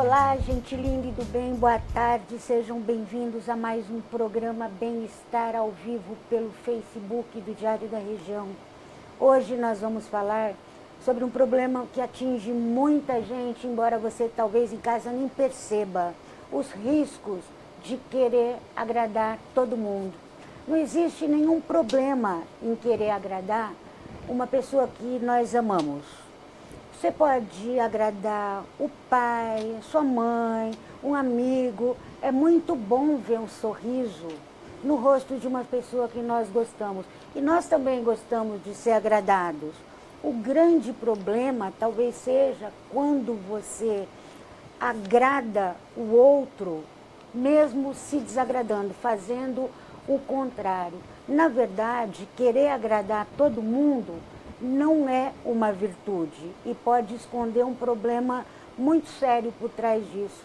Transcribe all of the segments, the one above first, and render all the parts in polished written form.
Olá, gente linda e do bem, boa tarde, sejam bem-vindos a mais um programa Bem-Estar ao vivo pelo Facebook do Diário da Região. Hoje nós vamos falar sobre um problema que atinge muita gente, embora você talvez em casa nem perceba, os riscos de querer agradar todo mundo. Não existe nenhum problema em querer agradar uma pessoa que nós amamos. Você pode agradar o pai, sua mãe, um amigo. É muito bom ver um sorriso no rosto de uma pessoa que nós gostamos. E nós também gostamos de ser agradados. O grande problema talvez seja quando você agrada o outro, mesmo se desagradando, fazendo o contrário. Na verdade, querer agradar todo mundo não é uma virtude e pode esconder um problema muito sério por trás disso.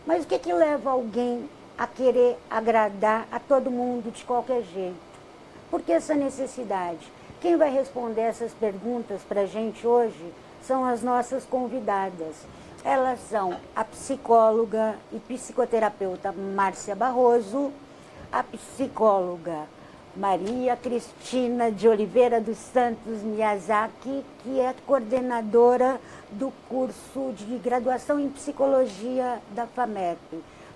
Mas o que leva alguém a querer agradar a todo mundo de qualquer jeito? Por que essa necessidade? Quem vai responder essas perguntas para a gente hoje são as nossas convidadas. Elas são a psicóloga e psicoterapeuta Márcia Barroso, a psicóloga Maria Cristina de Oliveira dos Santos Miyazaki, que é coordenadora do curso de graduação em psicologia da FAMEP.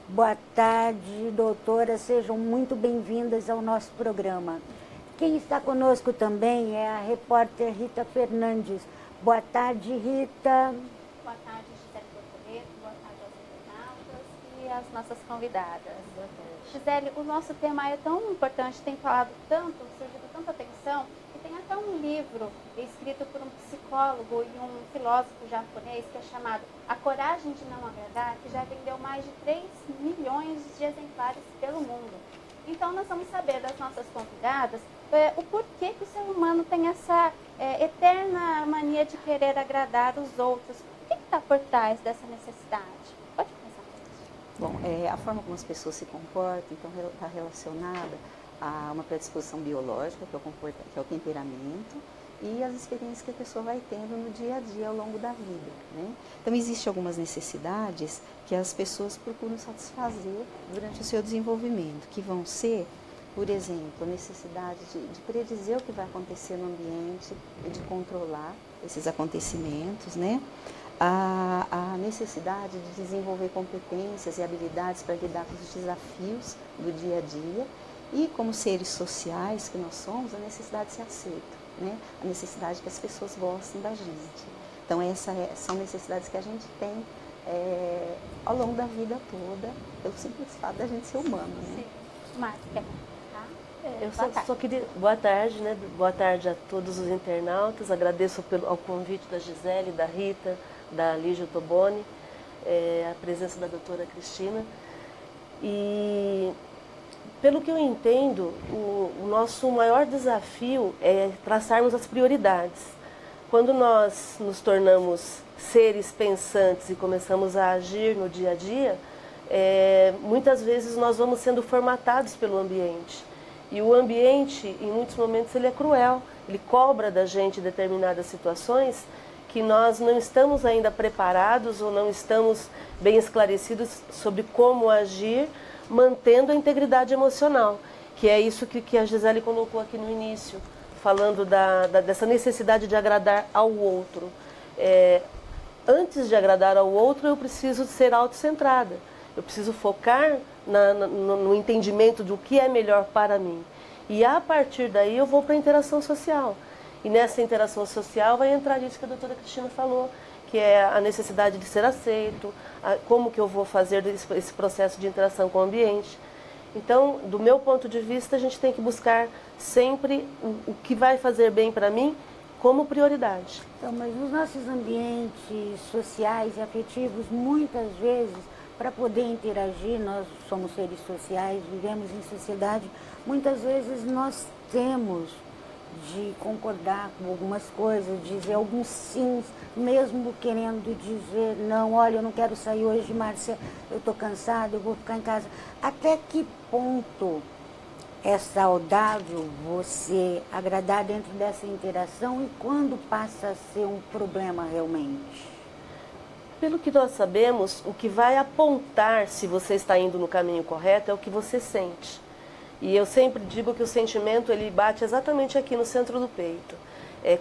Boa tarde, doutora, sejam muito bem-vindas ao nosso programa. Quem está conosco também é a repórter Rita Fernandes. Boa tarde, Rita. Boa tarde, Gisele Bortoleto, boa tarde aos internautas e às nossas convidadas. Gisele, o nosso tema é tão importante, tem falado tanto, surgido tanta atenção, que tem até um livro escrito por um psicólogo e um filósofo japonês que é chamado A Coragem de Não Agradar, que já vendeu mais de 3 milhões de exemplares pelo mundo. Então nós vamos saber das nossas convidadas o porquê que o ser humano tem essa eterna mania de querer agradar os outros. O que está por trás dessa necessidade? Pode começar com isso. Bom, a forma como as pessoas se comportam, então, está relacionada a uma predisposição biológica, que é o temperamento, e as experiências que a pessoa vai tendo no dia a dia ao longo da vida, né? Então, existem algumas necessidades que as pessoas procuram satisfazer durante o seu desenvolvimento, que vão ser, por exemplo, a necessidade de predizer o que vai acontecer no ambiente e de controlar esses acontecimentos, né? A necessidade de desenvolver competências e habilidades para lidar com os desafios do dia a dia e, como seres sociais que nós somos, a necessidade de ser aceito, né? A necessidade que as pessoas gostem da gente. Então, são necessidades que a gente tem ao longo da vida toda, pelo simples fato da gente ser humano, né? Sim. Márcia, quer comentar? Eu só queria... Boa tarde, né? Boa tarde a todos os internautas. Agradeço ao convite da Gisele, da Rita, da Lígia Toboni, a presença da doutora Cristina. E, pelo que eu entendo, o nosso maior desafio é traçarmos as prioridades. Quando nós nos tornamos seres pensantes e começamos a agir no dia a dia, muitas vezes nós vamos sendo formatados pelo ambiente. E o ambiente, em muitos momentos, ele é cruel. Ele cobra da gente determinadas situações que nós não estamos ainda preparados ou não estamos bem esclarecidos sobre como agir, mantendo a integridade emocional, que é isso que a Gisele colocou aqui no início, falando dessa necessidade de agradar ao outro. Antes de agradar ao outro, eu preciso ser autocentrada, eu preciso focar no entendimento do que é melhor para mim. E a partir daí eu vou para a interação social. E nessa interação social vai entrar isso que a doutora Cristina falou, que é a necessidade de ser aceito, como que eu vou fazer esse processo de interação com o ambiente. Então, do meu ponto de vista, a gente tem que buscar sempre o que vai fazer bem para mim como prioridade. Então, mas nos nossos ambientes sociais e afetivos, muitas vezes, para poder interagir, nós somos seres sociais, vivemos em sociedade, muitas vezes nós temos de concordar com algumas coisas, dizer alguns sims, mesmo querendo dizer, não, olha, eu não quero sair hoje, Márcia, eu estou cansada, eu vou ficar em casa. Até que ponto é saudável você agradar dentro dessa interação e quando passa a ser um problema realmente? Pelo que nós sabemos, o que vai apontar se você está indo no caminho correto é o que você sente. E eu sempre digo que o sentimento ele bate exatamente aqui no centro do peito.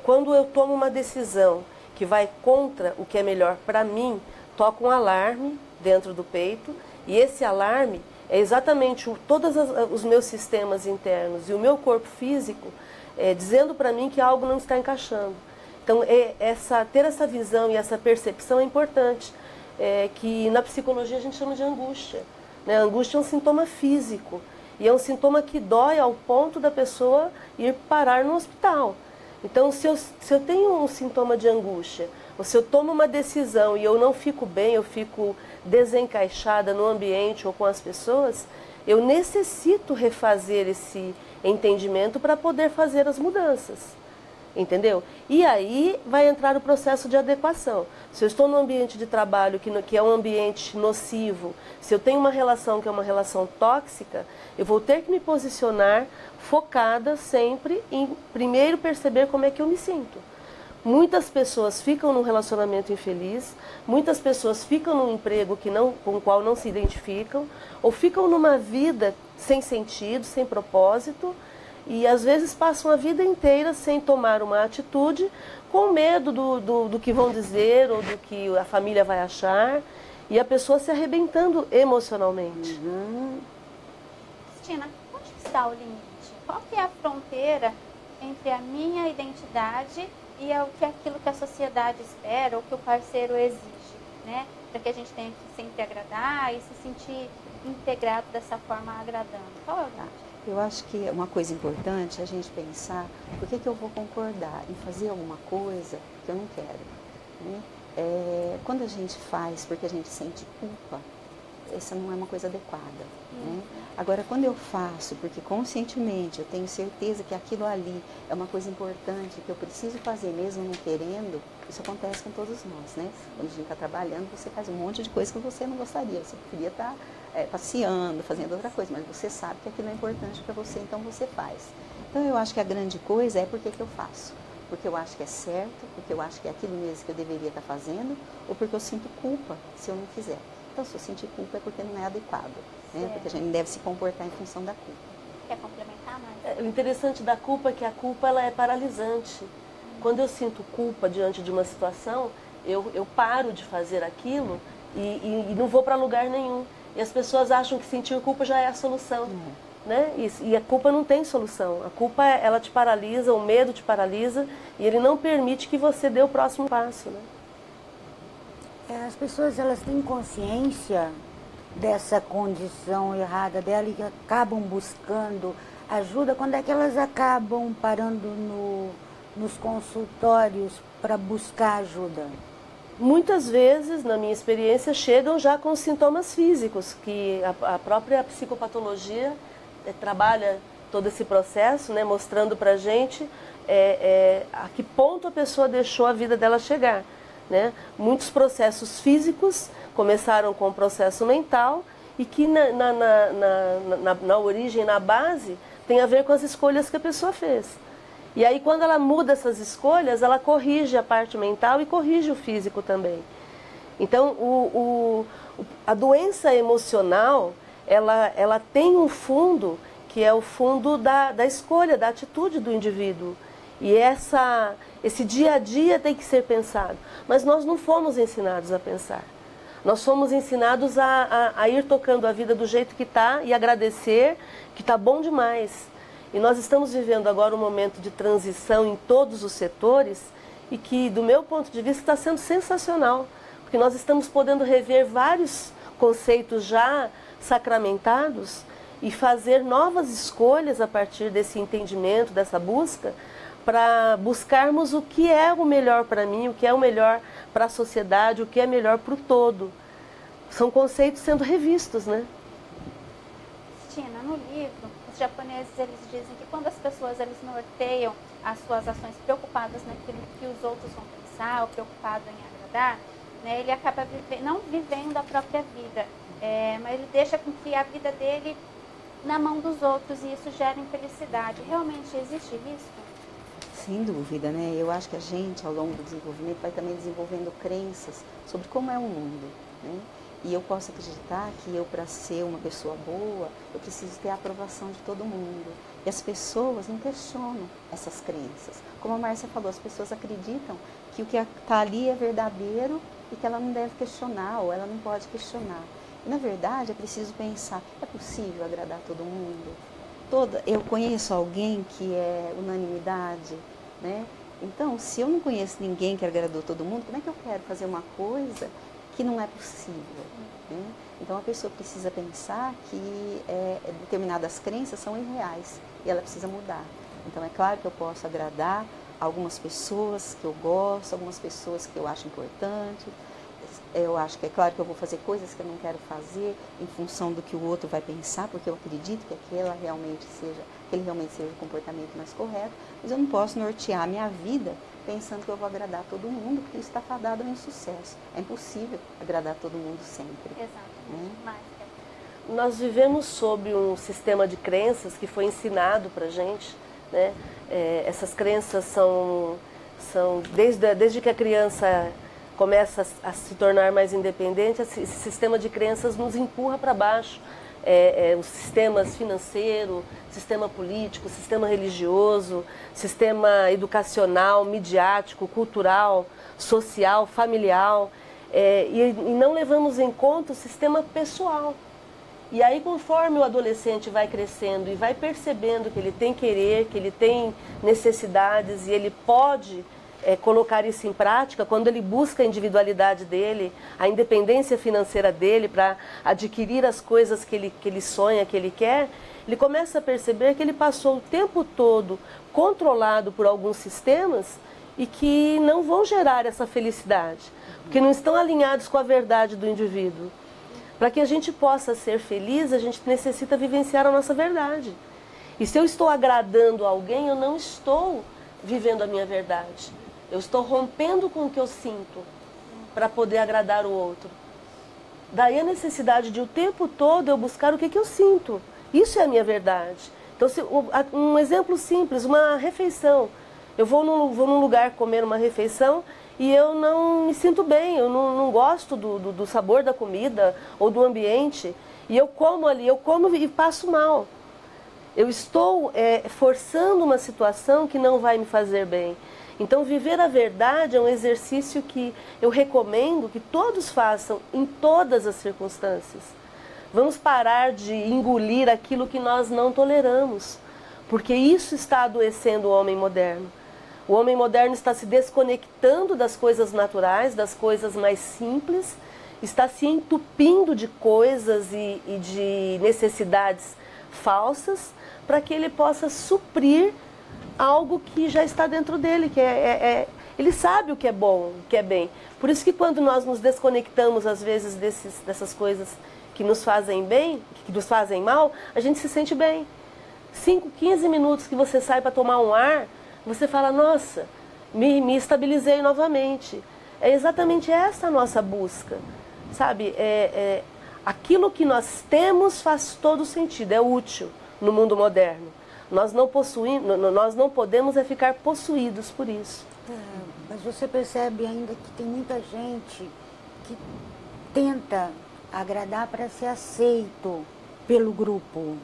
Quando eu tomo uma decisão que vai contra o que é melhor para mim, toca um alarme dentro do peito, e esse alarme é exatamente todos os meus sistemas internos e o meu corpo físico dizendo para mim que algo não está encaixando. Então, ter essa visão e essa percepção é importante, que na psicologia a gente chama de angústia. Né? A angústia é um sintoma físico, e é um sintoma que dói ao ponto da pessoa ir parar no hospital. Então, se eu tenho um sintoma de angústia, ou se eu tomo uma decisão e eu não fico bem, eu fico desencaixada no ambiente ou com as pessoas, eu necessito refazer esse entendimento para poder fazer as mudanças. Entendeu? E aí vai entrar o processo de adequação. Se eu estou num ambiente de trabalho que é um ambiente nocivo, se eu tenho uma relação que é uma relação tóxica, eu vou ter que me posicionar focada sempre em primeiro perceber como é que eu me sinto. Muitas pessoas ficam num relacionamento infeliz, muitas pessoas ficam num emprego com o qual não se identificam, ou ficam numa vida sem sentido, sem propósito, e às vezes passam a vida inteira sem tomar uma atitude, com medo do que vão dizer ou do que a família vai achar, e a pessoa se arrebentando emocionalmente. Cristina, onde está o limite? Qual que é a fronteira entre a minha identidade e aquilo que a sociedade espera ou que o parceiro exige, né? Para que a gente tenha que sempre agradar e se sentir integrado dessa forma agradando. Qual é o limite? Eu acho que uma coisa importante é a gente pensar por que eu vou concordar em fazer alguma coisa que eu não quero. Né? Quando a gente faz porque a gente sente culpa, essa não é uma coisa adequada. Né? Agora, quando eu faço porque conscientemente eu tenho certeza que aquilo ali é uma coisa importante, que eu preciso fazer mesmo não querendo, isso acontece com todos nós. Né? Quando a gente está trabalhando, você faz um monte de coisa que você não gostaria, você preferia estar passeando, fazendo outra coisa, mas você sabe que aquilo é importante para você, então você faz. Então eu acho que a grande coisa é por que eu faço. Porque eu acho que é certo, porque eu acho que é aquilo mesmo que eu deveria estar fazendo, ou porque eu sinto culpa se eu não fizer. Então se eu sentir culpa é porque não é adequado, né? Porque a gente deve se comportar em função da culpa. Quer complementar mais? O interessante da culpa é que a culpa ela é paralisante. Quando eu sinto culpa diante de uma situação, eu paro de fazer aquilo e não vou para lugar nenhum. E as pessoas acham que sentir culpa já é a solução. Né? E a culpa não tem solução. A culpa, ela te paralisa, o medo te paralisa e ele não permite que você dê o próximo passo. Né? As pessoas elas têm consciência dessa condição errada dela e acabam buscando ajuda. Quando é que elas acabam parando nos consultórios para buscar ajuda? Muitas vezes, na minha experiência, chegam já com sintomas físicos, que a própria psicopatologia trabalha todo esse processo, né, mostrando para a gente a que ponto a pessoa deixou a vida dela chegar. Né? Muitos processos físicos começaram com o processo mental e que na origem, na base, tem a ver com as escolhas que a pessoa fez. E aí, quando ela muda essas escolhas, ela corrige a parte mental e corrige o físico também. Então, a doença emocional, ela tem um fundo, que é o fundo da escolha, da atitude do indivíduo. E esse dia a dia tem que ser pensado. Mas nós não fomos ensinados a pensar. Nós fomos ensinados a ir tocando a vida do jeito que está e agradecer que está bom demais. E nós estamos vivendo agora um momento de transição em todos os setores e que, do meu ponto de vista, está sendo sensacional. Porque nós estamos podendo rever vários conceitos já sacramentados e fazer novas escolhas a partir desse entendimento, dessa busca, para buscarmos o que é o melhor para mim, o que é o melhor para a sociedade, o que é melhor para o todo. São conceitos sendo revistos, né? Cristina, no livro, os japoneses eles dizem que quando as pessoas eles norteiam as suas ações preocupadas naquilo que os outros vão pensar, ou preocupado em agradar, né, ele acaba não vivendo a própria vida, mas ele deixa com que a vida dele na mão dos outros e isso gera infelicidade. Realmente existe risco? Sem dúvida, né? Eu acho que a gente, ao longo do desenvolvimento, vai também desenvolvendo crenças sobre como é o mundo, né? E eu posso acreditar que eu, para ser uma pessoa boa, eu preciso ter a aprovação de todo mundo. E as pessoas não questionam essas crenças. Como a Márcia falou, as pessoas acreditam que o que está ali é verdadeiro e que ela não deve questionar, ou ela não pode questionar. E, na verdade, é preciso pensar, é possível agradar todo mundo? Eu conheço alguém que é unanimidade, né? Então, se eu não conheço ninguém que agradou todo mundo, como é que eu quero fazer uma coisa que não é possível, né? Então, a pessoa precisa pensar que determinadas crenças são irreais e ela precisa mudar. Então, é claro que eu posso agradar algumas pessoas que eu gosto, algumas pessoas que eu acho importante. Eu acho que é claro que eu vou fazer coisas que eu não quero fazer em função do que o outro vai pensar, porque eu acredito que aquele realmente seja o comportamento mais correto, mas eu não posso nortear a minha vida pensando que eu vou agradar todo mundo, porque isso está fadado ao insucesso. É impossível agradar todo mundo sempre. Exatamente. Né? Nós vivemos sob um sistema de crenças que foi ensinado para a gente, né? Essas crenças são desde que a criança começa a se tornar mais independente, esse sistema de crenças nos empurra para baixo. Os sistemas financeiro, sistema político, sistema religioso, sistema educacional, midiático, cultural, social, familiar, e não levamos em conta o sistema pessoal. E aí, conforme o adolescente vai crescendo e vai percebendo que ele tem querer, que ele tem necessidades e ele pode colocar isso em prática, quando ele busca a individualidade dele, a independência financeira dele para adquirir as coisas que ele sonha, que ele quer, ele começa a perceber que ele passou o tempo todo controlado por alguns sistemas e que não vão gerar essa felicidade, porque não estão alinhados com a verdade do indivíduo. Para que a gente possa ser feliz, a gente necessita vivenciar a nossa verdade. E se eu estou agradando alguém, eu não estou vivendo a minha verdade. Eu estou rompendo com o que eu sinto para poder agradar o outro. Daí a necessidade de o tempo todo eu buscar o que eu sinto. Isso é a minha verdade. Então, um exemplo simples, uma refeição. Eu vou num lugar comer uma refeição e eu não me sinto bem, eu não gosto do sabor da comida ou do ambiente. E eu como ali, e passo mal. Eu estou forçando uma situação que não vai me fazer bem. Então, viver a verdade é um exercício que eu recomendo que todos façam em todas as circunstâncias. Vamos parar de engolir aquilo que nós não toleramos, porque isso está adoecendo o homem moderno. O homem moderno está se desconectando das coisas naturais, das coisas mais simples, está se entupindo de coisas e de necessidades falsas para que ele possa suprir algo que já está dentro dele, que ele sabe o que é bom, o que é bem. Por isso que quando nós nos desconectamos, às vezes, dessas coisas que nos fazem bem, que nos fazem mal, a gente se sente bem. 5, 15 minutos que você sai para tomar um ar, você fala, nossa, me estabilizei novamente. É exatamente essa a nossa busca, sabe? Aquilo que nós temos faz todo sentido, é útil no mundo moderno. Nós não podemos ficar possuídos por isso. Mas você percebe ainda que tem muita gente que tenta agradar para ser aceito pelo grupo.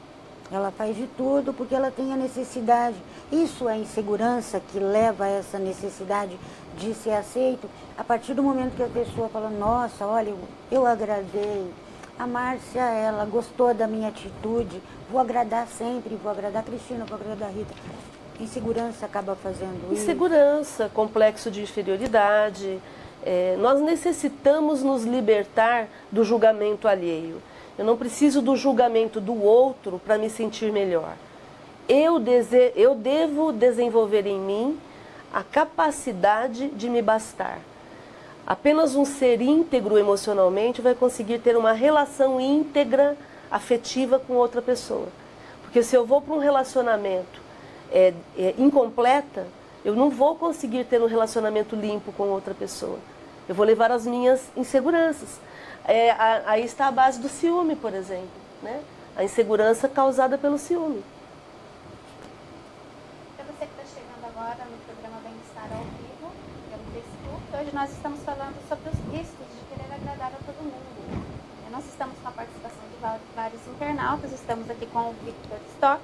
Ela faz de tudo porque ela tem a necessidade. Isso é insegurança que leva a essa necessidade de ser aceito. A partir do momento que a pessoa fala, nossa, olha, eu agradei. A Márcia, ela gostou da minha atitude, vou agradar sempre, vou agradar a Cristina, vou agradar a Rita. Insegurança acaba fazendo isso. Insegurança, complexo de inferioridade. Nós necessitamos nos libertar do julgamento alheio. Eu não preciso do julgamento do outro para me sentir melhor. Eu devo desenvolver em mim a capacidade de me bastar. Apenas um ser íntegro emocionalmente vai conseguir ter uma relação íntegra, afetiva com outra pessoa. Porque se eu vou para um relacionamento incompleta, eu não vou conseguir ter um relacionamento limpo com outra pessoa. Eu vou levar as minhas inseguranças. Aí está a base do ciúme, por exemplo, né? A insegurança causada pelo ciúme. Para você que está chegando agora no programa hoje nós estamos falando sobre os riscos de querer agradar a todo mundo. Nós estamos com a participação de vários internautas, estamos aqui com o Victor Stock,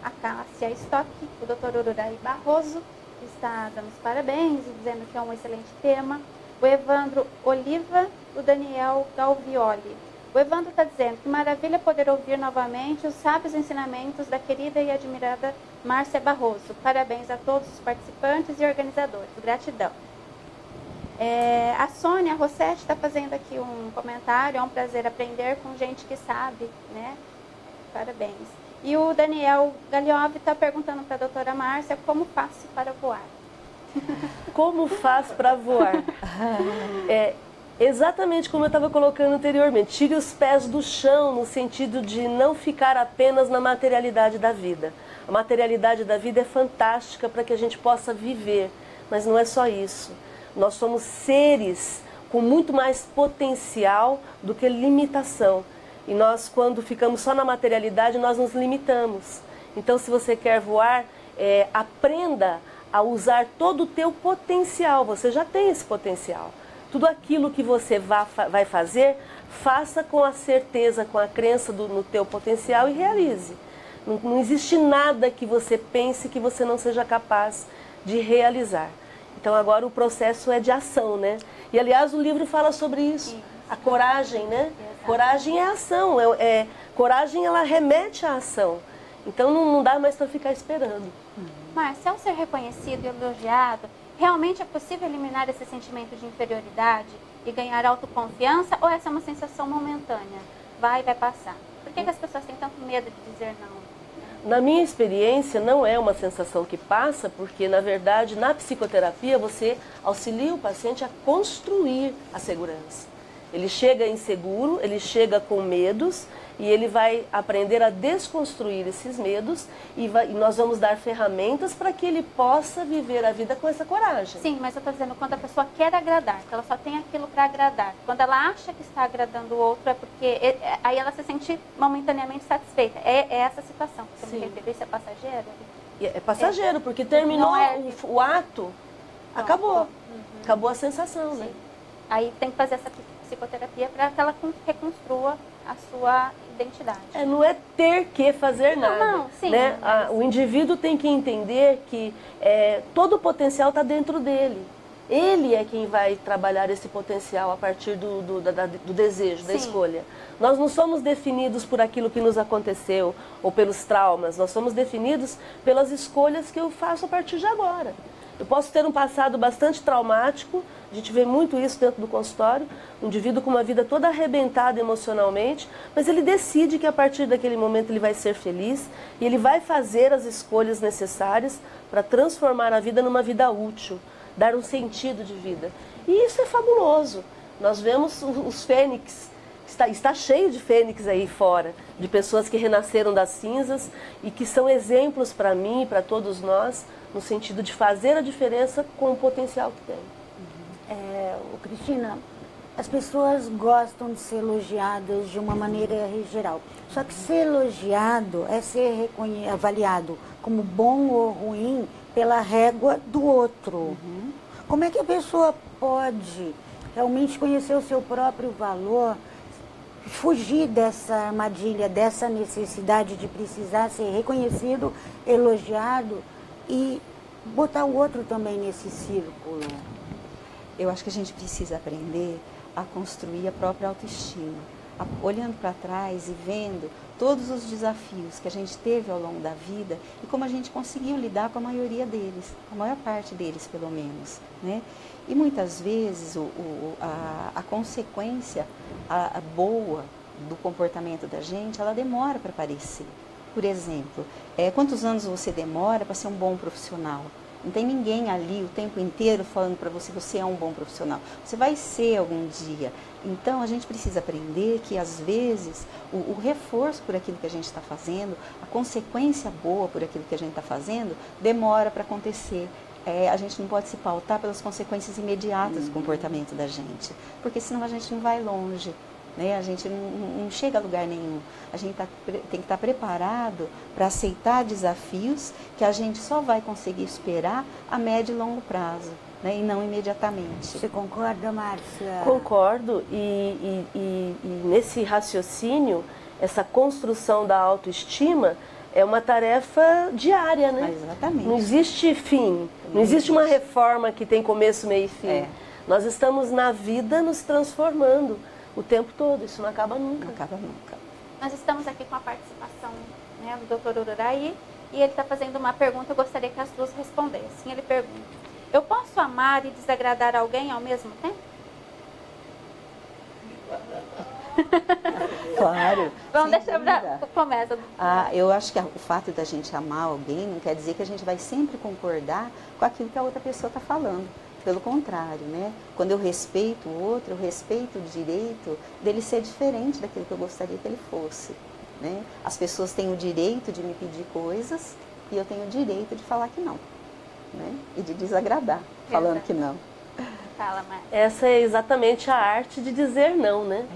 a Cássia Stock, o Dr. Ururaí Barroso, que está dando os parabéns e dizendo que é um excelente tema, o Evandro Oliva, o Daniel Galvioli. O Evandro está dizendo que maravilha poder ouvir novamente os sábios ensinamentos da querida e admirada Márcia Barroso. Parabéns a todos os participantes e organizadores. Gratidão. A Sônia Rossetti está fazendo aqui um comentário. É um prazer aprender com gente que sabe, né? Parabéns. E o Daniel Gagliove está perguntando para a doutora Márcia como faço para voar. Como faz para voar? Exatamente como eu estava colocando anteriormente. Tire os pés do chão no sentido de não ficar apenas na materialidade da vida. A materialidade da vida é fantástica para que a gente possa viver, mas não é só isso. Nós somos seres com muito mais potencial do que limitação. E nós, quando ficamos só na materialidade, nós nos limitamos. Então, se você quer voar, aprenda a usar todo o teu potencial. Você já tem esse potencial. Tudo aquilo que você vai fazer, faça com a certeza, com a crença no teu potencial e realize. Não existe nada que você pense que você não seja capaz de realizar. Então agora o processo é de ação, né? E aliás o livro fala sobre isso, a coragem, né? Coragem é ação, coragem ela remete à ação. Então não dá mais para ficar esperando. Márcia, ao ser reconhecido e elogiado, realmente é possível eliminar esse sentimento de inferioridade e ganhar autoconfiança, ou essa é uma sensação momentânea? Vai passar. Por que as pessoas têm tanto medo de dizer não? Na minha experiência, não é uma sensação que passa, porque, na verdade, na psicoterapia, você auxilia o paciente a construir a segurança. Ele chega inseguro, ele chega com medos e ele vai aprender a desconstruir esses medos e nós vamos dar ferramentas para que ele possa viver a vida com essa coragem. Sim, mas eu estou dizendo quando a pessoa quer agradar, que ela só tem aquilo para agradar. Quando ela acha que está agradando o outro, é porque aí ela se sente momentaneamente satisfeita. É essa situação que você me referiu, isso é passageiro? É passageiro, porque terminou o ato, acabou. Acabou a sensação, né? Aí tem que fazer essa psicoterapia para que ela reconstrua a sua identidade. Não é ter que fazer nada. Não, sim. Né? O indivíduo tem que entender que todo o potencial está dentro dele. Ele é quem vai trabalhar esse potencial a partir do desejo, da escolha. Nós não somos definidos por aquilo que nos aconteceu ou pelos traumas. Nós somos definidos pelas escolhas que eu faço a partir de agora. Eu posso ter um passado bastante traumático, a gente vê muito isso dentro do consultório, um indivíduo com uma vida toda arrebentada emocionalmente, mas ele decide que a partir daquele momento ele vai ser feliz e ele vai fazer as escolhas necessárias para transformar a vida numa vida útil, dar um sentido de vida. E isso é fabuloso. Nós vemos os fênix, está cheio de fênix aí fora, de pessoas que renasceram das cinzas e que são exemplos para mim e para todos nós, no sentido de fazer a diferença com o potencial que tem. Cristina, as pessoas gostam de ser elogiadas de uma maneira geral. Só que ser elogiado é ser avaliado como bom ou ruim pela régua do outro. Como é que a pessoa pode realmente conhecer o seu próprio valor, fugir dessa armadilha, dessa necessidade de precisar ser reconhecido, elogiado e botar o outro também nesse círculo? Eu acho que a gente precisa aprender a construir a própria autoestima, olhando para trás e vendo todos os desafios que a gente teve ao longo da vida e como a gente conseguiu lidar com a maioria deles, a maior parte deles pelo menos, né? E muitas vezes a consequência boa do comportamento da gente, ela demora para aparecer. Por exemplo, quantos anos você demora para ser um bom profissional? Não tem ninguém ali o tempo inteiro falando para você, você é um bom profissional. Você vai ser algum dia. Então, a gente precisa aprender que, às vezes, o reforço por aquilo que a gente está fazendo, a consequência boa por aquilo que a gente está fazendo, demora para acontecer. A gente não pode se pautar pelas consequências imediatas do comportamento da gente, porque senão a gente não vai longe. né? A gente não chega a lugar nenhum. A gente tem que estar preparado para aceitar desafios que a gente só vai conseguir superar a médio e longo prazo, né? E não imediatamente. Você concorda, Márcia? Concordo, e nesse raciocínio, essa construção da autoestima é uma tarefa diária, né? Exatamente. Não existe fim, não existe uma reforma que tem começo, meio e fim. Nós estamos na vida nos transformando o tempo todo, isso não acaba nunca. Não acaba nunca. Nós estamos aqui com a participação, né, do Dr. Ururaí, e ele está fazendo uma pergunta, eu gostaria que as duas respondessem. Ele pergunta: eu posso amar e desagradar alguém ao mesmo tempo? Claro. Vamos deixar para começa. Eu acho que o fato da gente amar alguém não quer dizer que a gente vai sempre concordar com aquilo que a outra pessoa está falando. Pelo contrário, né? Quando eu respeito o outro, eu respeito o direito dele ser diferente daquilo que eu gostaria que ele fosse, né? As pessoas têm o direito de me pedir coisas e eu tenho o direito de falar que não, né? E de desagradar, falando que não. Fala, Márcia. Essa é exatamente a arte de dizer não, né?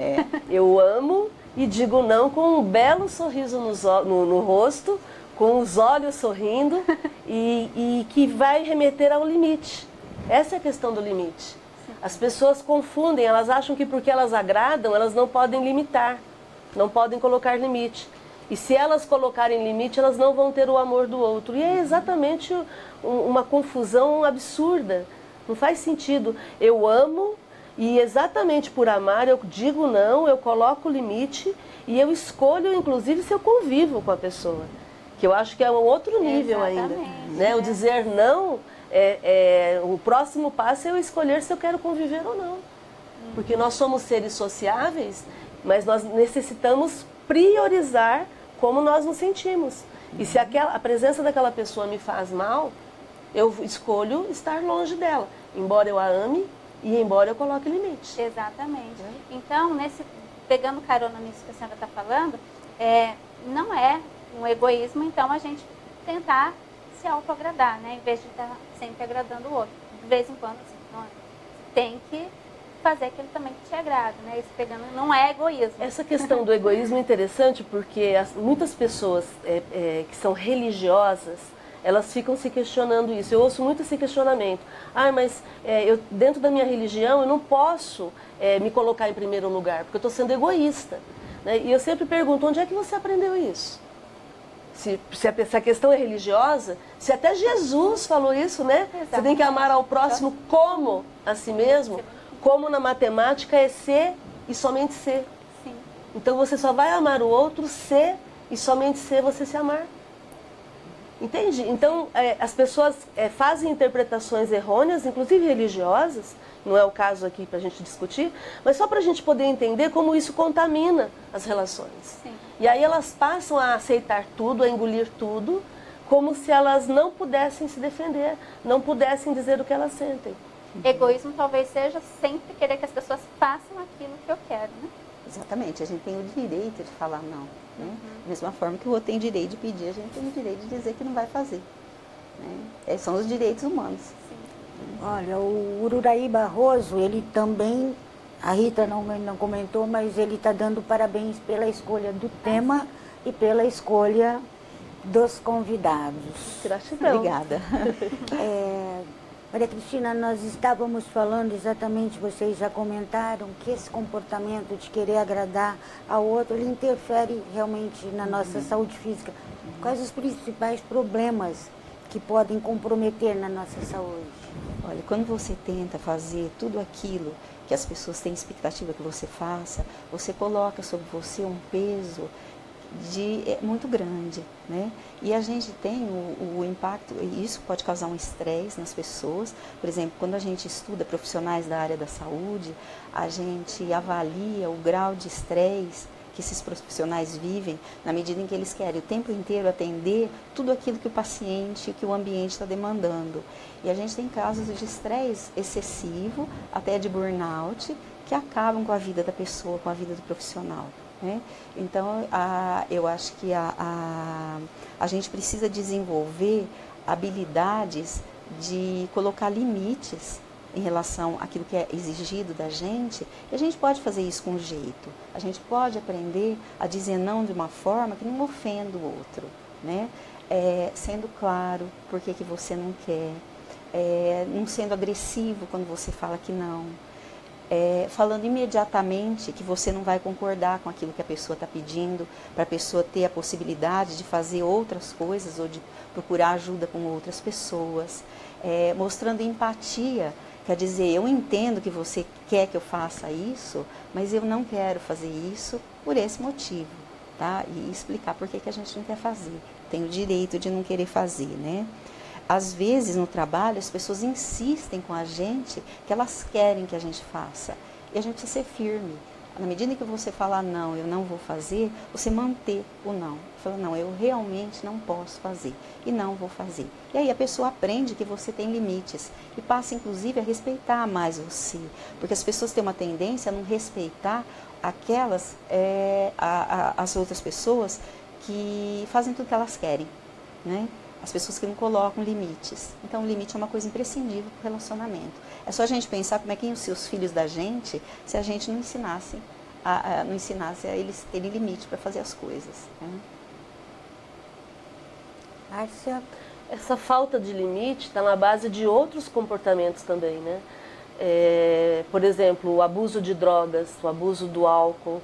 Eu amo e digo não com um belo sorriso no rosto, com os olhos sorrindo e que vai remeter ao limite. Essa é a questão do limite. As pessoas confundem, elas acham que porque elas agradam, elas não podem limitar, não podem colocar limite. E se elas colocarem limite, elas não vão ter o amor do outro. E é exatamente uma confusão absurda. Não faz sentido. Eu amo e exatamente por amar eu digo não, eu coloco limite e eu escolho, inclusive, se eu convivo com a pessoa. Que eu acho que é um outro nível ainda. Né? O dizer não... o próximo passo é eu escolher se eu quero conviver ou não. Porque nós somos seres sociáveis, mas nós necessitamos priorizar como nós nos sentimos. E se a presença daquela pessoa me faz mal, eu escolho estar longe dela, embora eu a ame e embora eu coloque limite. Exatamente. Então, pegando carona nisso que a senhora está falando, não é um egoísmo, então, a gente tentar se autoagradar, né? Em vez de estar sempre agradando o outro. De vez em quando, assim, tem que fazer aquilo também que te agrada, né? Isso não é egoísmo. Essa questão do egoísmo é interessante porque muitas pessoas que são religiosas, elas ficam se questionando isso. Eu ouço muito esse questionamento. Mas dentro da minha religião eu não posso me colocar em primeiro lugar, porque eu estou sendo egoísta. Né? E eu sempre pergunto, onde é que você aprendeu isso? Se a questão é religiosa, se até Jesus falou isso, né? Exatamente. Você tem que amar ao próximo como a si mesmo, como na matemática é ser e somente ser. Sim. Então você só vai amar o outro se e somente se você se amar. Entende? Então as pessoas fazem interpretações errôneas, inclusive religiosas, não é o caso aqui para a gente discutir, mas só para a gente poder entender como isso contamina as relações. Sim. E aí elas passam a aceitar tudo, a engolir tudo, como se elas não pudessem se defender, não pudessem dizer o que elas sentem. Egoísmo talvez seja sempre querer que as pessoas façam aquilo que eu quero, né? Exatamente, a gente tem o direito de falar não. Né? Da mesma forma que o outro tem direito de pedir, a gente tem o direito de dizer que não vai fazer. Né? São os direitos humanos. Sim. Olha, o Ururaí Barroso, ele também, a Rita não comentou, mas ele está dando parabéns pela escolha do tema e pela escolha dos convidados. Gratidão. Obrigada. Maria Cristina, nós estávamos falando exatamente, vocês já comentaram, que esse comportamento de querer agradar ao outro, ele interfere realmente na nossa saúde física. Quais os principais problemas que podem comprometer na nossa saúde? Olha, quando você tenta fazer tudo aquilo que as pessoas têm expectativa que você faça, você coloca sobre você um peso muito grande, né? E a gente tem o impacto, e isso pode causar um estresse nas pessoas. Por exemplo, quando a gente estuda profissionais da área da saúde, a gente avalia o grau de estresse que esses profissionais vivem na medida em que eles querem o tempo inteiro atender tudo aquilo que o paciente, que o ambiente está demandando. E a gente tem casos de estresse excessivo, até de burnout, que acabam com a vida da pessoa, com a vida do profissional. Né? Então, eu acho que a gente precisa desenvolver habilidades de colocar limites em relação àquilo que é exigido da gente, e a gente pode fazer isso com jeito. A gente pode aprender a dizer não de uma forma que não ofenda o outro, né? Sendo claro por que você não quer, não sendo agressivo quando você fala que não, falando imediatamente que você não vai concordar com aquilo que a pessoa está pedindo, para a pessoa ter a possibilidade de fazer outras coisas ou de procurar ajuda com outras pessoas, mostrando empatia. Quer dizer, eu entendo que você quer que eu faça isso, mas eu não quero fazer isso por esse motivo, tá? E explicar por que a gente não quer fazer. Tem o direito de não querer fazer, né? Às vezes, no trabalho, as pessoas insistem com a gente que elas querem que a gente faça. E a gente precisa ser firme. Na medida que você falar não, eu não vou fazer, você manter o não. Fala, não, eu realmente não posso fazer e não vou fazer. E aí a pessoa aprende que você tem limites e passa, inclusive, a respeitar mais você. Porque as pessoas têm uma tendência a não respeitar aquelas, as outras pessoas que fazem tudo que elas querem, né? As pessoas que não colocam limites. Então, o limite é uma coisa imprescindível para o relacionamento. É só a gente pensar como é que iam ser os filhos da gente se a gente não ensinasse a eles terem limite para fazer as coisas, né? Márcia? Essa falta de limite está na base de outros comportamentos também, né? Por exemplo, o abuso de drogas, o abuso do álcool,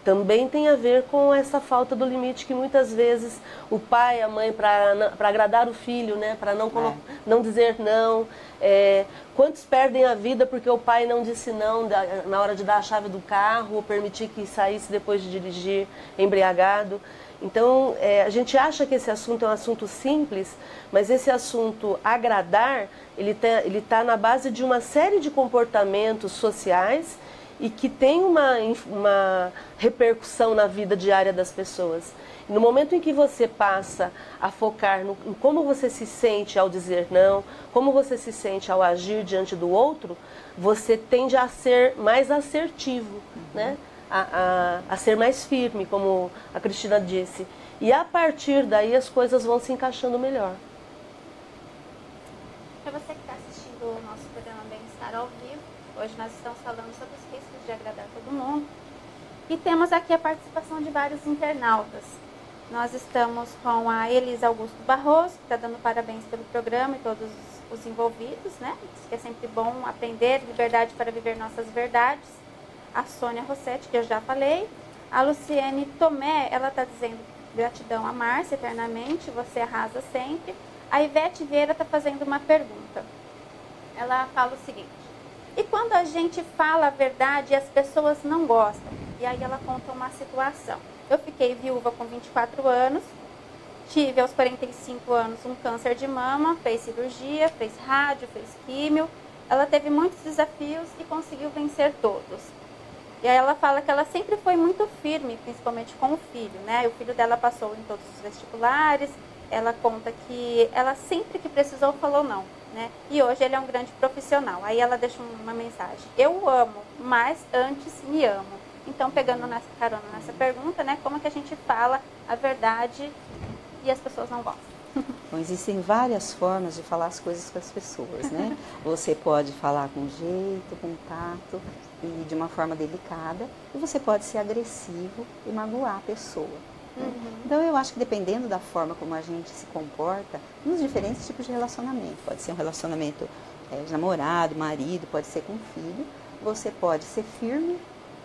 também tem a ver com essa falta do limite que muitas vezes o pai, a mãe, para agradar o filho, né, para não dizer não. Quantos perdem a vida porque o pai não disse não na hora de dar a chave do carro ou permitir que saísse depois de dirigir embriagado. Então, a gente acha que esse assunto é um assunto simples, mas esse assunto agradar, ele tá na base de uma série de comportamentos sociais e que tem uma repercussão na vida diária das pessoas. E no momento em que você passa a focar em como você se sente ao dizer não, como você se sente ao agir diante do outro, você tende a ser mais assertivo, né? A ser mais firme, como a Cristina disse. E a partir daí as coisas vão se encaixando melhor. Para você que está assistindo o nosso programa Bem-Estar ao Vivo, hoje nós estamos falando sobre os riscos de agradar todo mundo. E temos aqui a participação de vários internautas. Nós estamos com a Elisa Augusto Barroso, que está dando parabéns pelo programa e todos os envolvidos, né? Diz que é sempre bom aprender, liberdade para viver nossas verdades. A Sônia Rossetti, que eu já falei. A Luciene Tomé, ela está dizendo gratidão a Márcia eternamente, você arrasa sempre. A Ivete Vieira está fazendo uma pergunta. Ela fala o seguinte: e quando a gente fala a verdade e as pessoas não gostam? E aí ela conta uma situação. Eu fiquei viúva com 24 anos, tive aos 45 anos um câncer de mama, fez cirurgia, fez rádio, fez químio. Ela teve muitos desafios e conseguiu vencer todos. E aí ela fala que ela sempre foi muito firme, principalmente com o filho, né? O filho dela passou em todos os vestibulares. Ela conta que ela sempre que precisou falou não, né? E hoje ele é um grande profissional. Aí ela deixa uma mensagem: eu o amo, mas antes me amo. Então, pegando nessa carona nessa pergunta, né? Como é que a gente fala a verdade e as pessoas não gostam? Bom, existem várias formas de falar as coisas com as pessoas, né? Você pode falar com jeito, com tato e de uma forma delicada, e você pode ser agressivo e magoar a pessoa. Né? Então, eu acho que dependendo da forma como a gente se comporta, nos diferentes tipos de relacionamento, pode ser um relacionamento de namorado, marido, pode ser com filho, você pode ser firme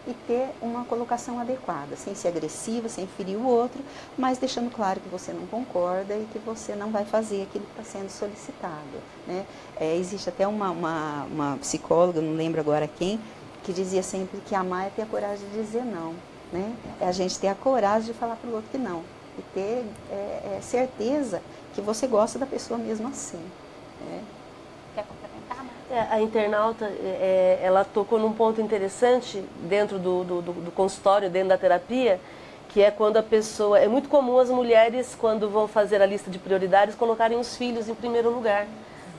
e ter uma colocação adequada, sem ser agressiva, sem ferir o outro, mas deixando claro que você não concorda e que você não vai fazer aquilo que está sendo solicitado. Né? Existe até uma psicóloga, não lembro agora quem, que dizia sempre que amar é ter a coragem de dizer não. Né? É a gente ter a coragem de falar para o outro que não. E ter certeza que você gosta da pessoa mesmo assim. Né? Quer complementar, Márcia? A internauta, ela tocou num ponto interessante dentro do consultório, dentro da terapia, que é quando a pessoa... É muito comum as mulheres, quando vão fazer a lista de prioridades, colocarem os filhos em primeiro lugar.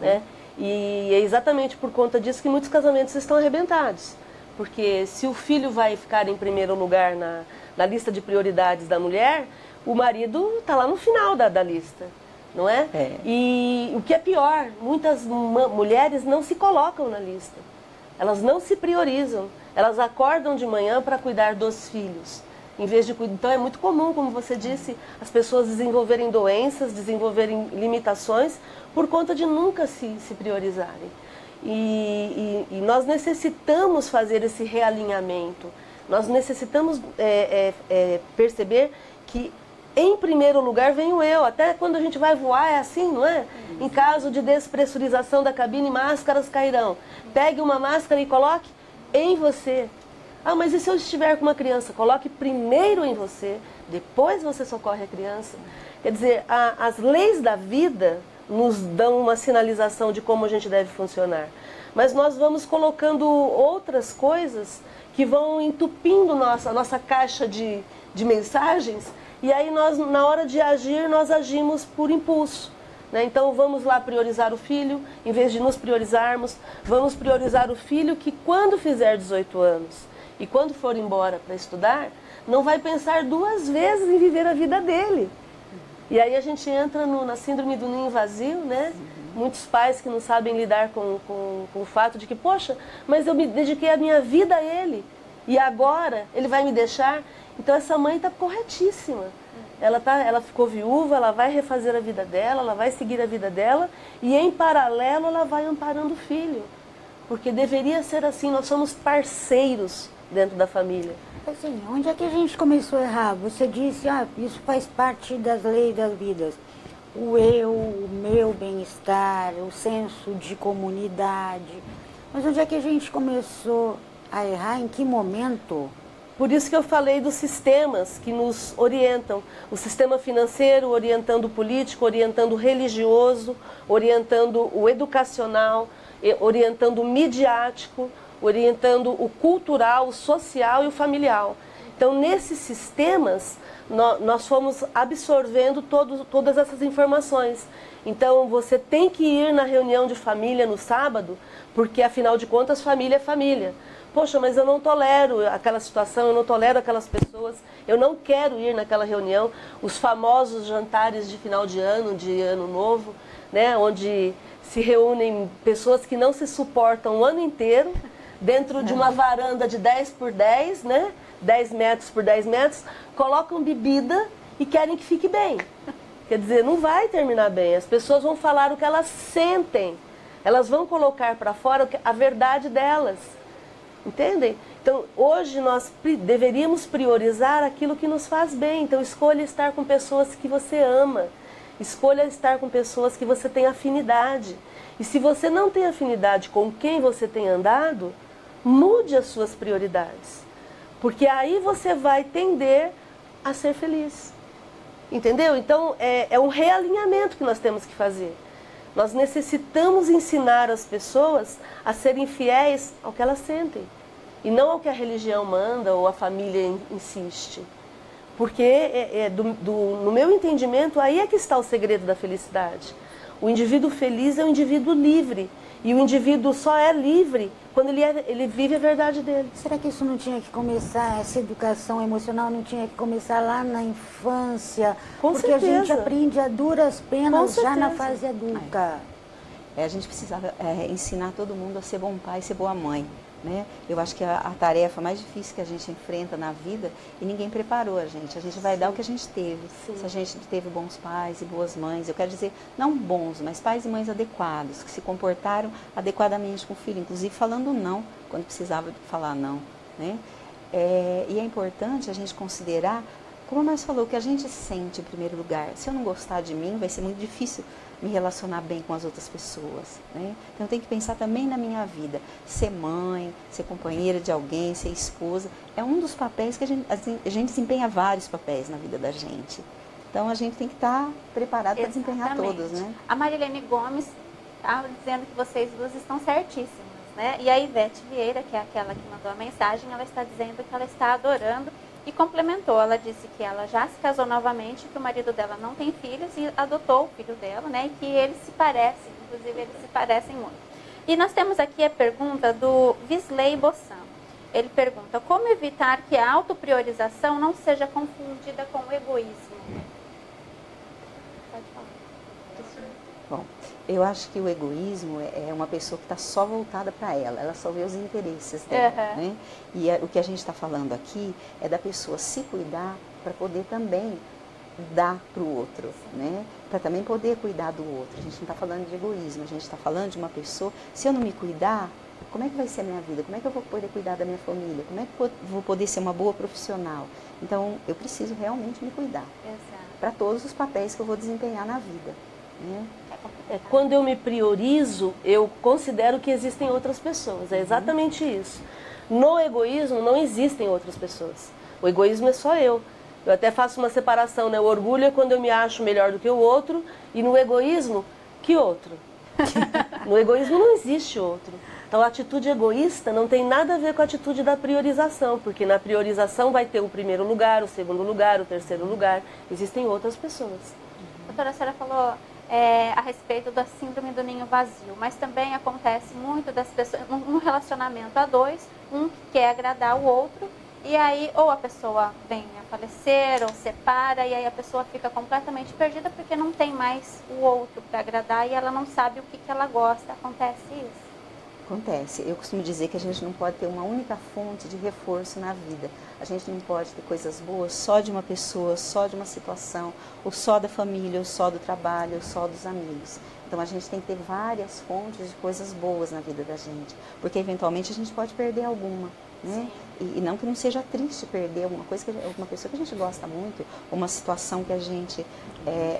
Né? E é exatamente por conta disso que muitos casamentos estão arrebentados. Porque se o filho vai ficar em primeiro lugar na lista de prioridades da mulher, o marido está lá no final da lista. não é? E o que é pior, muitas mulheres não se colocam na lista. Elas não se priorizam. Elas acordam de manhã para cuidar dos filhos. Em vez de cuidar. Então é muito comum, como você disse, as pessoas desenvolverem doenças, desenvolverem limitações por conta de nunca se priorizarem. E nós necessitamos fazer esse realinhamento. Nós necessitamos perceber que, em primeiro lugar, vem o eu. Até quando a gente vai voar é assim, não é? Em caso de despressurização da cabine, máscaras cairão. Pegue uma máscara e coloque em você. Ah, mas e se eu estiver com uma criança? Coloque primeiro em você, depois você socorre a criança. Quer dizer, as leis da vida nos dão uma sinalização de como a gente deve funcionar. Mas nós vamos colocando outras coisas que vão entupindo a nossa caixa de mensagens, e aí nós, na hora de agir, nós agimos por impulso. Né? Então vamos lá priorizar o filho, em vez de nos priorizarmos, vamos priorizar o filho que quando fizer 18 anos e quando for embora para estudar, não vai pensar duas vezes em viver a vida dele. E aí a gente entra na síndrome do ninho vazio, né? Muitos pais que não sabem lidar com o fato de que, poxa, mas eu me dediquei a minha vida a ele e agora ele vai me deixar. Então essa mãe está corretíssima. Ela ficou viúva, ela vai refazer a vida dela, ela vai seguir a vida dela e em paralelo ela vai amparando o filho. Porque deveria ser assim, nós somos parceiros dentro da família. Assim, onde é que a gente começou a errar? Você disse, isso faz parte das leis das vidas. O eu, o meu bem-estar, o senso de comunidade. Mas onde é que a gente começou a errar? Em que momento? Por isso que eu falei dos sistemas que nos orientam. O sistema financeiro orientando o político, orientando o religioso, orientando o educacional, orientando o midiático, orientando o cultural, o social e o familiar. Então, nesses sistemas, nós fomos absorvendo todas essas informações. Então, você tem que ir na reunião de família no sábado, porque, afinal de contas, família é família. Poxa, mas eu não tolero aquela situação, eu não tolero aquelas pessoas, eu não quero ir naquela reunião. Os famosos jantares de final de ano novo, né, onde se reúnem pessoas que não se suportam o ano inteiro, dentro de uma varanda de 10 por 10, né? 10 metros por 10 metros, colocam bebida e querem que fique bem. Quer dizer, não vai terminar bem. As pessoas vão falar o que elas sentem. Elas vão colocar para fora a verdade delas. Entendem? Então, hoje nós deveríamos priorizar aquilo que nos faz bem. Então, escolha estar com pessoas que você ama. Escolha estar com pessoas que você tem afinidade. E se você não tem afinidade com quem você tem andado, mude as suas prioridades. Porque aí você vai tender a ser feliz. Entendeu? Então, é um realinhamento que nós temos que fazer. Nós necessitamos ensinar as pessoas a serem fiéis ao que elas sentem. E não ao que a religião manda ou a família insiste. Porque, no meu entendimento, aí é que está o segredo da felicidade. O indivíduo feliz é um indivíduo livre. E o indivíduo só é livre quando ele vive a verdade dele. Será que isso não tinha que começar, essa educação emocional não tinha que começar lá na infância? Com Porque certeza. a gente aprende a duras penas já na certeza. fase adulta. A gente precisava ensinar todo mundo a ser bom pai e ser boa mãe. Né? Eu acho que a tarefa mais difícil que a gente enfrenta na vida, e ninguém preparou a gente vai dar o que a gente teve. Sim. Se a gente teve bons pais e boas mães, eu quero dizer, não bons, mas pais e mães adequados, que se comportaram adequadamente com o filho, inclusive falando não, quando precisava falar não. Né? E é importante a gente considerar, como nós falou, o que a gente sente em primeiro lugar. Se eu não gostar de mim, vai ser muito difícil me relacionar bem com as outras pessoas. Né? Então eu tenho que pensar também na minha vida. Ser mãe, ser companheira de alguém, ser esposa, é um dos papéis que a gente desempenha vários papéis na vida da gente. Então a gente tem que estar preparado para desempenhar todos. Né? A Marilene Gomes está dizendo que vocês duas estão certíssimas. Né? E a Ivete Vieira, que é aquela que mandou a mensagem, ela está dizendo que ela está adorando. E complementou, ela disse que ela já se casou novamente, que o marido dela não tem filhos e adotou o filho dela, né? E que eles se parecem, inclusive eles se parecem muito. E nós temos aqui a pergunta do Visley Bossan. Ele pergunta, como evitar que a autopriorização não seja confundida com o egoísmo? Pode falar. Bom, eu acho que o egoísmo é uma pessoa que está só voltada para ela só vê os interesses dela, né? E o que a gente está falando aqui é da pessoa se cuidar para poder também dar para o outro, né? Para também poder cuidar do outro. A gente não está falando de egoísmo, a gente está falando de uma pessoa, se eu não me cuidar, como é que vai ser a minha vida? Como é que eu vou poder cuidar da minha família? Como é que eu vou poder ser uma boa profissional? Então, eu preciso realmente me cuidar. Para todos os papéis que eu vou desempenhar na vida, né? Quando eu me priorizo, eu considero que existem outras pessoas. É exatamente isso. No egoísmo não existem outras pessoas. O egoísmo é só eu. Eu até faço uma separação, né? O orgulho é quando eu me acho melhor do que o outro, e no egoísmo, que outro? No egoísmo não existe outro. Então a atitude egoísta não tem nada a ver com a atitude da priorização, porque na priorização vai ter o primeiro lugar, o segundo lugar, o terceiro lugar. Existem outras pessoas. Doutora, a senhora falou a respeito da síndrome do ninho vazio, mas também acontece muito das pessoas, num relacionamento a dois, um que quer agradar o outro, e aí ou a pessoa vem a falecer, ou separa, e aí a pessoa fica completamente perdida porque não tem mais o outro para agradar e ela não sabe o que ela gosta. Acontece isso? Acontece. Eu costumo dizer que a gente não pode ter uma única fonte de reforço na vida. A gente não pode ter coisas boas só de uma pessoa, só de uma situação, ou só da família, ou só do trabalho, ou só dos amigos. Então a gente tem que ter várias fontes de coisas boas na vida da gente, porque eventualmente a gente pode perder alguma, né? E não que não seja triste perder alguma coisa, alguma pessoa que a gente gosta muito, ou uma situação que a gente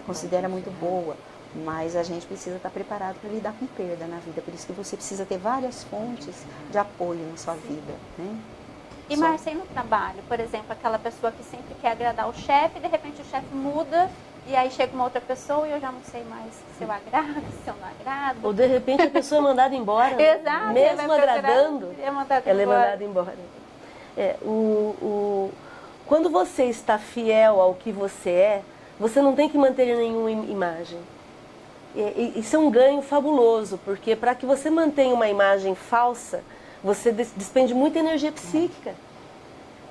considera muito boa. Mas a gente precisa estar preparado para lidar com perda na vida. Por isso que você precisa ter várias fontes de apoio na sua vida, né? E Márcia, no trabalho, por exemplo, aquela pessoa que sempre quer agradar o chefe, de repente o chefe muda, e aí chega uma outra pessoa e eu já não sei mais se eu agrado, se eu não agrado. Ou de repente a pessoa é mandada embora. Exato. Mesmo agradando, ela é mandada embora. Quando você está fiel ao que você é, você não tem que manter nenhuma imagem. Isso é um ganho fabuloso, porque para que você mantenha uma imagem falsa, você despende muita energia psíquica.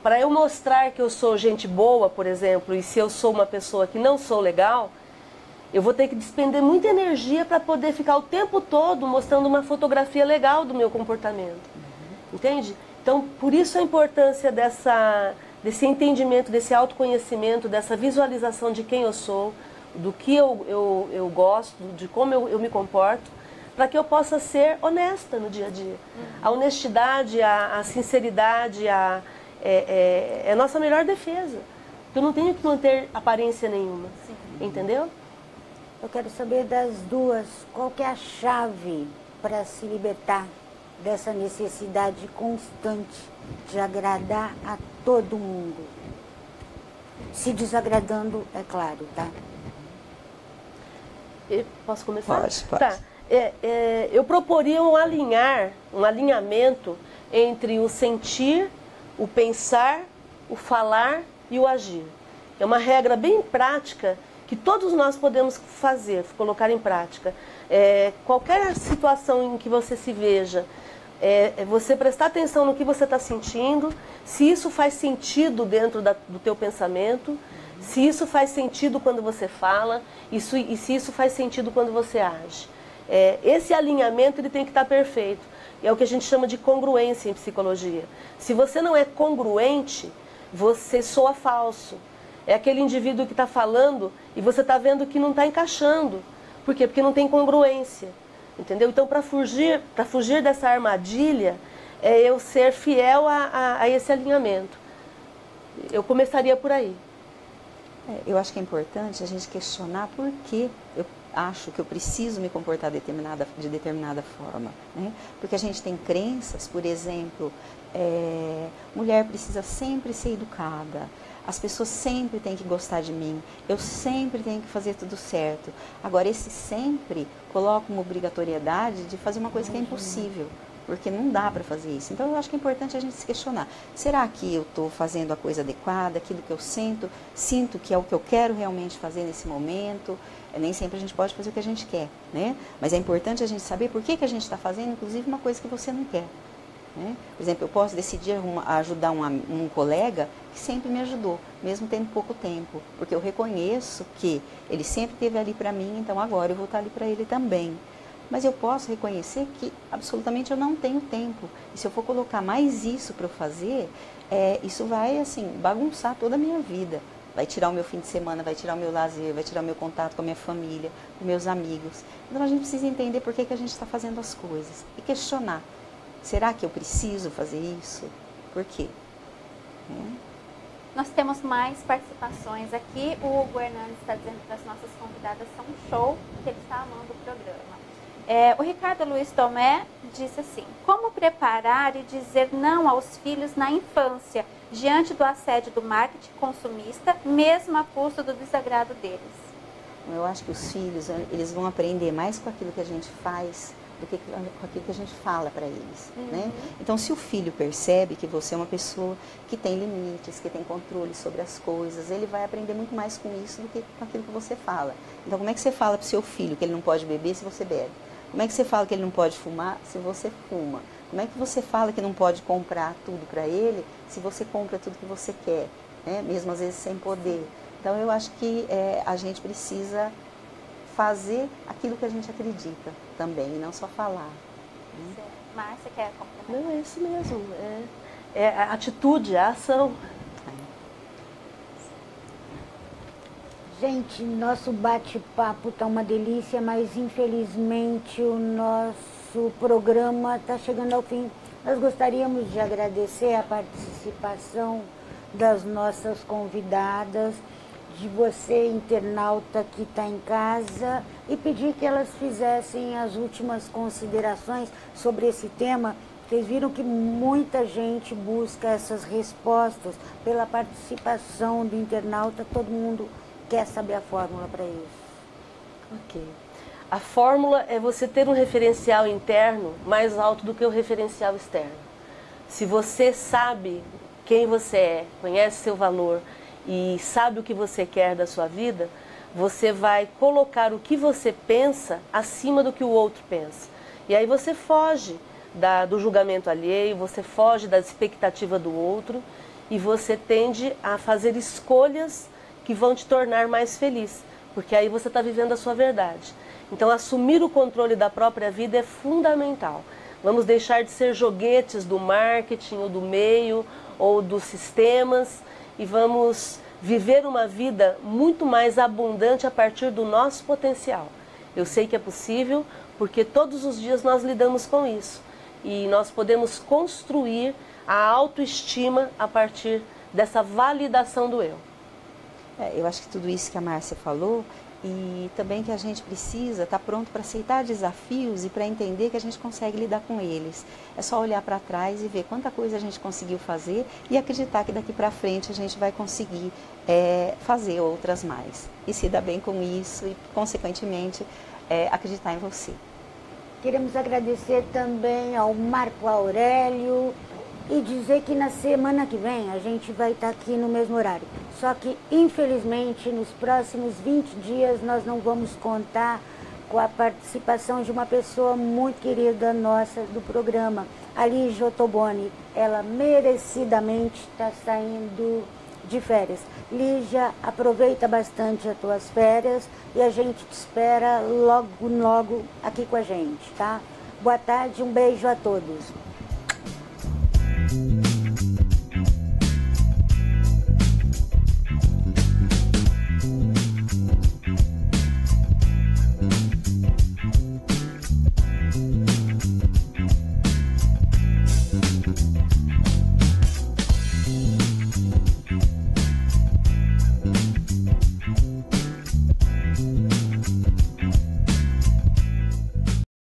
Para eu mostrar que eu sou gente boa, por exemplo, e se eu sou uma pessoa que não sou legal, eu vou ter que despender muita energia para poder ficar o tempo todo mostrando uma fotografia legal do meu comportamento. Entende? Então, por isso a importância desse entendimento, desse autoconhecimento, dessa visualização de quem eu sou, do que eu gosto, de como eu me comporto, para que eu possa ser honesta no dia a dia. A honestidade, a sinceridade, é a nossa melhor defesa. Eu não tenho que manter aparência nenhuma, entendeu? Eu quero saber das duas, qual que é a chave para se libertar dessa necessidade constante de agradar a todo mundo? Se desagradando, é claro, tá? Posso começar? Pode. Tá. Eu proporia um alinhamento entre o sentir, o pensar, o falar e o agir. É uma regra bem prática que todos nós podemos fazer, colocar em prática. Qualquer situação em que você se veja, você prestar atenção no que você está sentindo, se isso faz sentido dentro do teu pensamento, se isso faz sentido quando você fala, e se isso faz sentido quando você age. Esse alinhamento ele tem que estar perfeito. É o que a gente chama de congruência em psicologia. Se você não é congruente, você soa falso. É aquele indivíduo que está falando e você está vendo que não está encaixando. Por quê? Porque não tem congruência. Entendeu? Então, para fugir dessa armadilha, é eu ser fiel a esse alinhamento. Eu começaria por aí. Eu acho que é importante a gente questionar por que eu acho que eu preciso me comportar de determinada forma, né? Porque a gente tem crenças, por exemplo, mulher precisa sempre ser educada, as pessoas sempre têm que gostar de mim, eu sempre tenho que fazer tudo certo. Agora, esse sempre coloca uma obrigatoriedade de fazer uma coisa que é impossível, porque não dá para fazer isso. Então, eu acho que é importante a gente se questionar. Será que eu estou fazendo a coisa adequada, aquilo que eu sinto que é o que eu quero realmente fazer nesse momento? Nem sempre a gente pode fazer o que a gente quer, né? Mas é importante a gente saber por que a gente está fazendo, inclusive, uma coisa que você não quer. né? Por exemplo, eu posso decidir ajudar um colega que sempre me ajudou, mesmo tendo pouco tempo, porque eu reconheço que ele sempre esteve ali para mim, então agora eu vou estar ali para ele também. Mas eu posso reconhecer que absolutamente eu não tenho tempo. E se eu for colocar mais isso para eu fazer, isso vai assim bagunçar toda a minha vida. Vai tirar o meu fim de semana, vai tirar o meu lazer, vai tirar o meu contato com a minha família, com meus amigos. Então a gente precisa entender por que a gente está fazendo as coisas e questionar. Será que eu preciso fazer isso? Por quê? Nós temos mais participações aqui. O Hugo Hernandes está dizendo que as nossas convidadas são um show, que ele está amando o programa. O Ricardo Luiz Tomé disse assim: como preparar e dizer não aos filhos na infância, diante do assédio do marketing consumista, mesmo a custo do desagrado deles? Eu acho que os filhos, eles vão aprender mais com aquilo que a gente faz do que com aquilo que a gente fala para eles, né? Então, se o filho percebe que você é uma pessoa que tem limites, que tem controle sobre as coisas, ele vai aprender muito mais com isso do que com aquilo que você fala. Então, como é que você fala para o seu filho que ele não pode beber se você bebe? Como é que você fala que ele não pode fumar se você fuma? Como é que você fala que não pode comprar tudo para ele se você compra tudo que você quer, né? Mesmo às vezes sem poder? Então, eu acho que a gente precisa fazer aquilo que a gente acredita também, e não só falar. Márcia, quer complementar? Não, é isso mesmo. É a atitude, a ação. Gente, nosso bate-papo está uma delícia, mas infelizmente o nosso programa está chegando ao fim. Nós gostaríamos de agradecer a participação das nossas convidadas, de você, internauta que está em casa, e pedir que elas fizessem as últimas considerações sobre esse tema. Vocês viram que muita gente busca essas respostas pela participação do internauta, todo mundo quer saber a fórmula para isso. Ok. A fórmula é você ter um referencial interno mais alto do que o referencial externo. Se você sabe quem você é, conhece seu valor e sabe o que você quer da sua vida, você vai colocar o que você pensa acima do que o outro pensa. E aí você foge do julgamento alheio, você foge da expectativa do outro e você tende a fazer escolhas que vão te tornar mais feliz, porque aí você está vivendo a sua verdade. Então, assumir o controle da própria vida é fundamental. Vamos deixar de ser joguetes do marketing, ou do meio, ou dos sistemas, e vamos viver uma vida muito mais abundante a partir do nosso potencial. Eu sei que é possível, porque todos os dias nós lidamos com isso. E nós podemos construir a autoestima a partir dessa validação do eu. Eu acho que tudo isso que a Márcia falou, e também que a gente precisa estar pronto para aceitar desafios e para entender que a gente consegue lidar com eles. É só olhar para trás e ver quanta coisa a gente conseguiu fazer e acreditar que daqui para frente a gente vai conseguir fazer outras mais. E se dar bem com isso e, consequentemente, acreditar em você. Queremos agradecer também ao Marco Aurélio e dizer que na semana que vem a gente vai estar aqui no mesmo horário. Só que, infelizmente, nos próximos 20 dias nós não vamos contar com a participação de uma pessoa muito querida nossa do programa, a Lígia Ottoboni. Ela merecidamente está saindo de férias. Lígia, aproveita bastante as tuas férias e a gente te espera logo, logo aqui com a gente, tá? Boa tarde, um beijo a todos.